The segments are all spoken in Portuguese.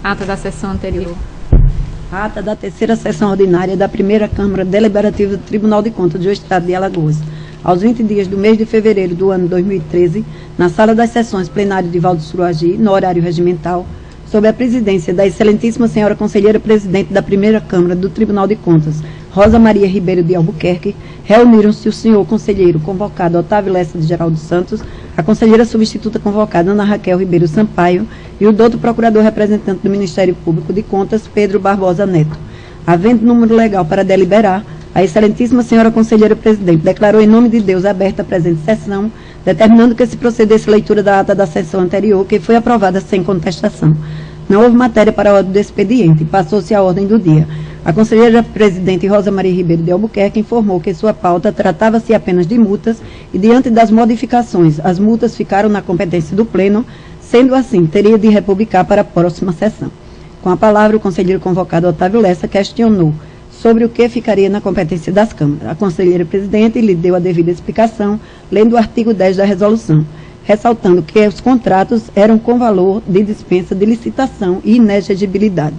Ata da sessão anterior. A ata da terceira sessão ordinária da primeira Câmara Deliberativa do Tribunal de Contas do Estado de Alagoas, aos 20 dias do mês de fevereiro do ano 2013, na sala das sessões plenária de Valdo Suruagi, no horário regimental, sob a presidência da excelentíssima senhora conselheira presidente da primeira Câmara do Tribunal de Contas, Rosa Maria Ribeiro de Albuquerque, reuniram-se o senhor conselheiro convocado Otávio Lessa de Geraldo Santos, a conselheira substituta convocada Ana Raquel Ribeiro Sampaio e o doutor procurador representante do Ministério Público de Contas, Pedro Barbosa Neto. Havendo número legal para deliberar, a excelentíssima senhora conselheira presidente declarou em nome de Deus aberta a presente sessão, determinando que se procedesse a leitura da ata da sessão anterior, que foi aprovada sem contestação. Não houve matéria para a ordem do expediente, passou-se a ordem do dia. A conselheira presidente Rosa Maria Ribeiro de Albuquerque informou que sua pauta tratava-se apenas de multas e, diante das modificações, as multas ficaram na competência do Pleno, sendo assim, teria de republicar para a próxima sessão. Com a palavra, o conselheiro convocado Otávio Lessa questionou sobre o que ficaria na competência das câmaras. A conselheira presidente lhe deu a devida explicação, lendo o artigo 10 da resolução, ressaltando que os contratos eram com valor de dispensa de licitação e inexigibilidade.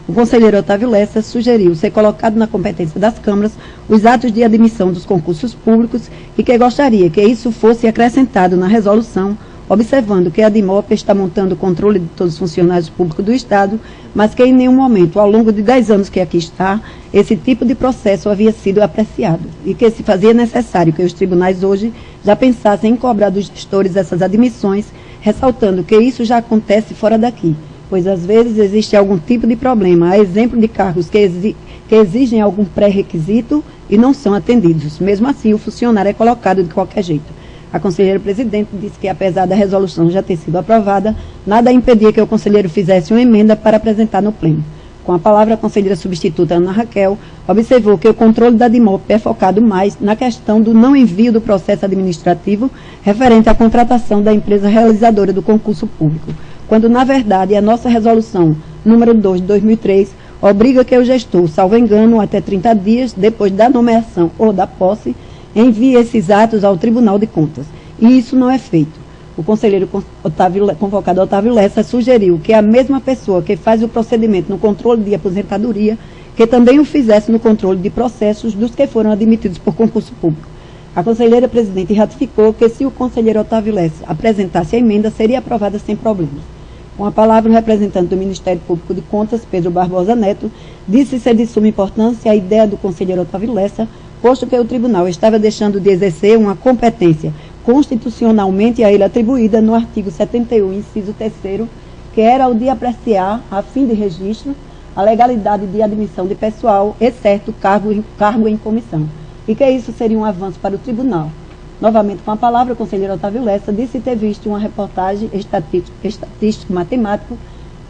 O conselheiro Otávio Lessa sugeriu ser colocado na competência das câmaras os atos de admissão dos concursos públicos e que gostaria que isso fosse acrescentado na resolução, observando que a DIMOP está montando o controle de todos os funcionários públicos do Estado, mas que em nenhum momento, ao longo de 10 anos que aqui está, esse tipo de processo havia sido apreciado e que se fazia necessário que os tribunais hoje já pensassem em cobrar dos gestores essas admissões, ressaltando que isso já acontece fora daqui, pois às vezes existe algum tipo de problema, a exemplo de cargos que exigem algum pré-requisito e não são atendidos. Mesmo assim, o funcionário é colocado de qualquer jeito. A conselheira presidente disse que, apesar da resolução já ter sido aprovada, nada impedia que o conselheiro fizesse uma emenda para apresentar no Pleno. Com a palavra, a conselheira substituta Ana Raquel observou que o controle da DIMOP é focado mais na questão do não envio do processo administrativo referente à contratação da empresa realizadora do concurso público, quando, na verdade, a nossa resolução número 2 de 2003 obriga que o gestor, salvo engano, até 30 dias depois da nomeação ou da posse, envie esses atos ao Tribunal de Contas. E isso não é feito. O conselheiro convocado Otávio Lessa sugeriu que a mesma pessoa que faz o procedimento no controle de aposentadoria, que também o fizesse no controle de processos dos que foram admitidos por concurso público. A conselheira presidente ratificou que, se o conselheiro Otávio Lessa apresentasse a emenda, seria aprovada sem problemas. Com a palavra, o representante do Ministério Público de Contas, Pedro Barbosa Neto, disse ser de suma importância a ideia do conselheiro Otávio Lessa, posto que o tribunal estava deixando de exercer uma competência constitucionalmente a ele atribuída no artigo 71, inciso 3º, que era o de apreciar, a fim de registro, a legalidade de admissão de pessoal, exceto cargo em comissão, e que isso seria um avanço para o tribunal. Novamente, com a palavra, o conselheiro Otávio Lessa disse ter visto uma reportagem estatístico-matemático,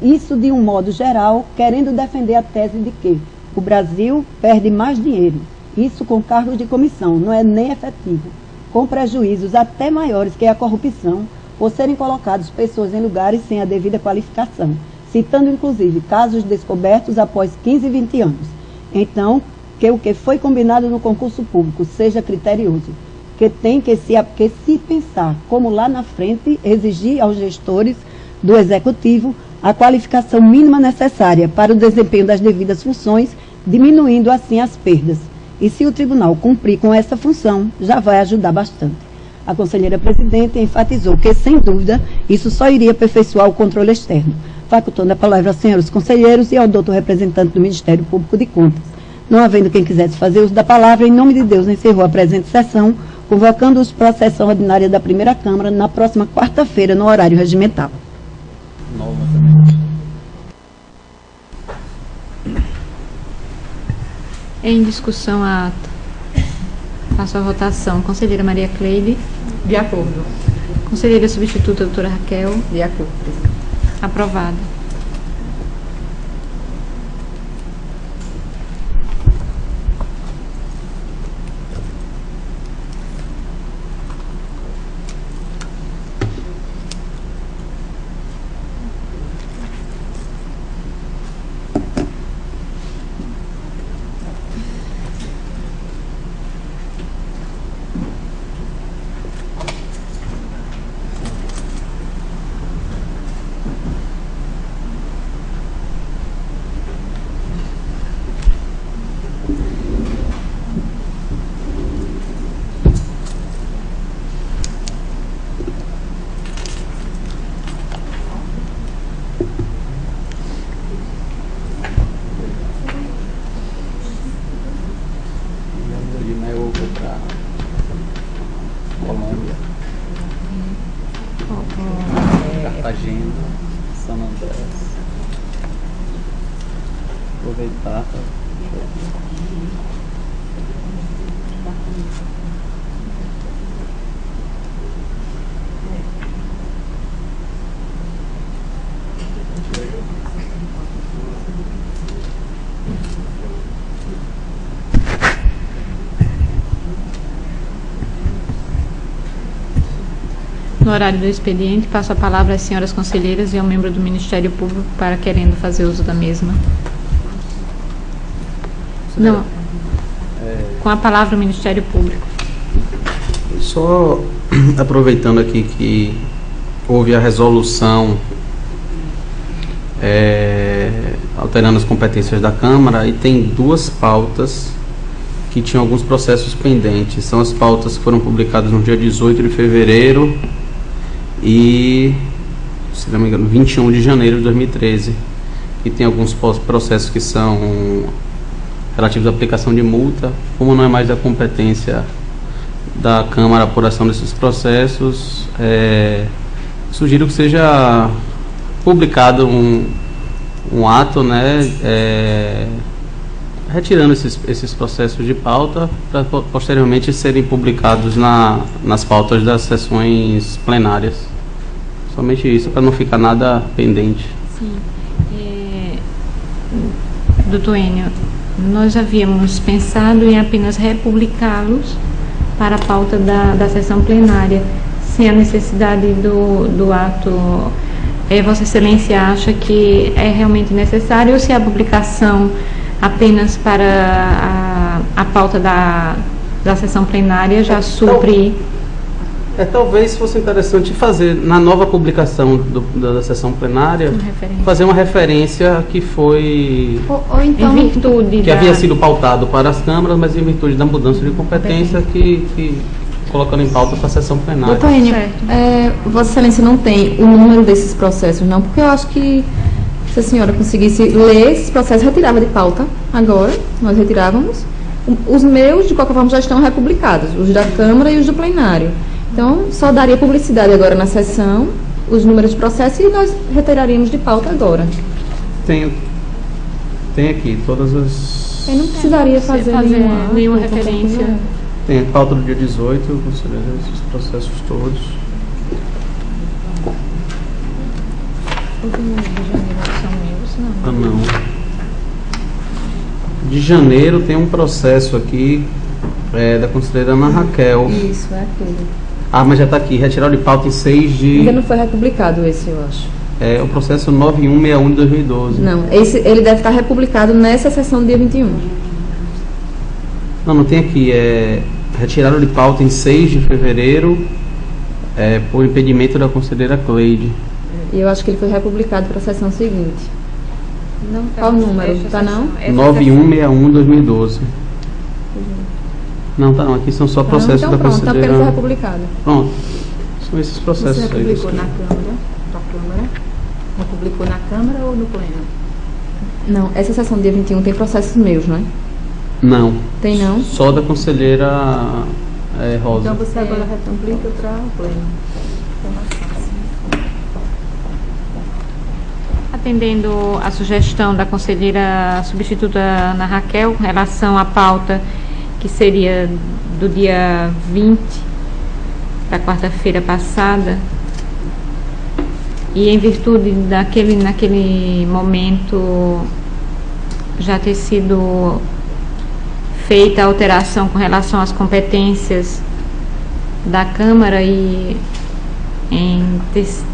isso de um modo geral, querendo defender a tese de que o Brasil perde mais dinheiro, isso com cargos de comissão, não é nem efetivo, com prejuízos até maiores que a corrupção, por serem colocados pessoas em lugares sem a devida qualificação, citando inclusive casos descobertos após 15 e 20 anos. Então, que o que foi combinado no concurso público seja criterioso, que tem que se pensar como lá na frente exigir aos gestores do Executivo a qualificação mínima necessária para o desempenho das devidas funções, diminuindo assim as perdas. E se o tribunal cumprir com essa função, já vai ajudar bastante. A conselheira presidente enfatizou que, sem dúvida, isso só iria aperfeiçoar o controle externo. Facultando a palavra aos senhores conselheiros e ao doutor representante do Ministério Público de Contas. Não havendo quem quisesse fazer uso da palavra, em nome de Deus, encerrou a presente sessão, convocando-os para a sessão ordinária da primeira Câmara na próxima quarta-feira, no horário regimental. Em discussão a ata. Passo a votação. Conselheira Maria Cleide. De acordo. Conselheira substituta, doutora Raquel. De acordo, presidente. Aprovado. Agenda, São Andrés. Aproveitar. No horário do expediente, passo a palavra às senhoras conselheiras e ao membro do Ministério Público para querendo fazer uso da mesma. Não. Com a palavra o Ministério Público. Só aproveitando aqui que houve a resolução alterando as competências da Câmara e tem duas pautas que tinham alguns processos pendentes. São as pautas que foram publicadas no dia 18 de fevereiro e, se não me engano, 21 de janeiro de 2013, que tem alguns processos que são relativos à aplicação de multa. Como não é mais da competência da Câmara a apuração desses processos, sugiro que seja publicado um ato, retirando esses processos de pauta para posteriormente serem publicados nas pautas das sessões plenárias. Somente isso, para não ficar nada pendente. Sim. Doutor Enio, nós havíamos pensado em apenas republicá-los para a pauta da sessão plenária, sem a necessidade do ato. Vossa Excelência acha que é realmente necessário, ou se a publicação apenas para a pauta da sessão plenária já supre? Talvez fosse interessante fazer, na nova publicação da sessão plenária, fazer uma referência que foi... Ou então, em virtude que havia sido pautado para as câmaras, mas em virtude da mudança de competência que colocando em pauta para a sessão plenária. Doutor Enio, Vossa Excelência não tem o número desses processos, não? Porque eu acho que se a senhora conseguisse ler esses processos, retirava de pauta agora, nós retirávamos. Os meus, de qualquer forma, já estão republicados, os da Câmara e os do plenário. Então, só daria publicidade agora na sessão, os números de processo, e nós retiraríamos de pauta agora. Tem aqui todas as... Eu não precisaria fazer nenhuma referência. Tem a pauta do dia 18, eu considero esses processos todos. Os números de janeiro são meus, não? Não. De janeiro tem um processo aqui da conselheira Ana Raquel. Isso, é aquele. Mas já está aqui, retirado de pauta em 6 de... Ainda não foi republicado esse, eu acho. O processo 9161 de 2012. Não, ele deve estar republicado nessa sessão do dia 21. Não tem aqui, retirado de pauta em 6 de fevereiro, por impedimento da conselheira Cleide. E eu acho que ele foi republicado para a sessão seguinte. Não, qual o número? Tá não? 9161 de 2012. Não, tá não. Aqui são só processos então, da pronto, conselheira. Então, apenas foi republicado. Pronto. São esses processos. Você republicou na Câmara? Republicou na Câmara ou no Pleno? Não, essa sessão do dia 21 tem processos meus, não é? Não. Tem não? Só da conselheira Rosa. Então você agora republica para o Pleno. Atendendo a sugestão da conselheira substituta Ana Raquel com relação à pauta que seria do dia 20, da quarta-feira passada, e em virtude naquele momento já ter sido feita a alteração com relação às competências da Câmara e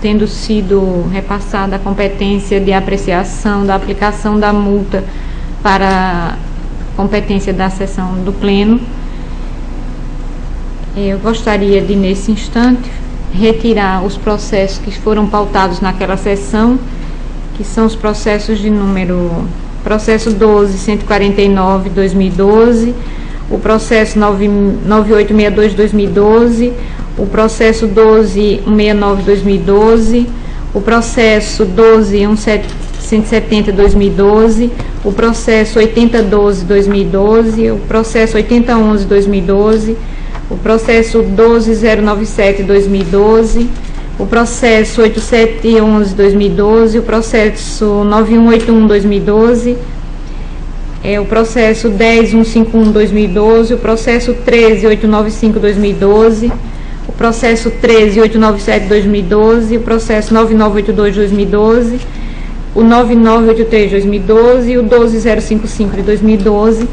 tendo sido repassada a competência de apreciação da aplicação da multa para competência da sessão do Pleno, eu gostaria de, nesse instante, retirar os processos que foram pautados naquela sessão, que são os processos de número... Processo 12.149/2012, o processo 9862/2012, o processo 12.169/2012, o processo 12.170/2012, o processo 8012/2012, o processo 8011/2012, o processo 12.097/2012, o processo 8711-2012, o processo 9181-2012, o processo 10151-2012, o processo 13895-2012, o processo 13897-2012, o processo 9982-2012, o 9983-2012 e o 12055 de 2012.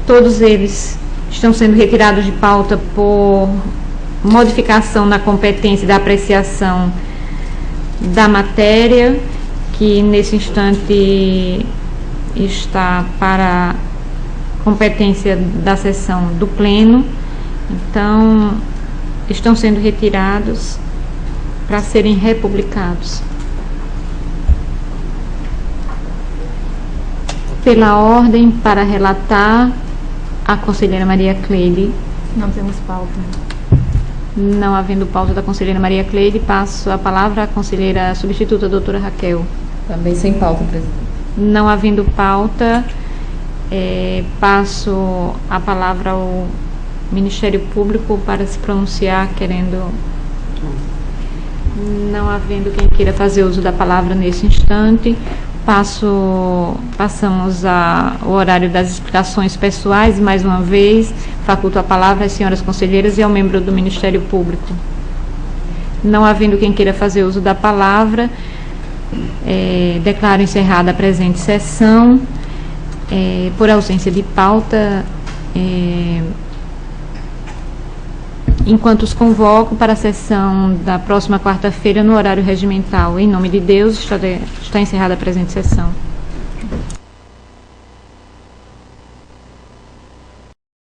Todos eles estão sendo retirados de pauta por modificação na competência da apreciação da matéria, que nesse instante está para competência da sessão do Pleno. Então, estão sendo retirados para serem republicados. Pela ordem, para relatar, a conselheira Maria Cleide. Não temos pauta. Não havendo pauta da conselheira Maria Cleide, passo a palavra à conselheira substituta, doutora Raquel. Também sem pauta, presidente. Não havendo pauta, passo a palavra ao Ministério Público para se pronunciar, querendo. Não havendo quem queira fazer uso da palavra nesse instante, passamos ao horário das explicações pessoais e, mais uma vez, faculto a palavra às senhoras conselheiras e ao membro do Ministério Público. Não havendo quem queira fazer uso da palavra, declaro encerrada a presente sessão. Por ausência de pauta, enquanto os convoco para a sessão da próxima quarta-feira no horário regimental. Em nome de Deus, está encerrada a presente sessão.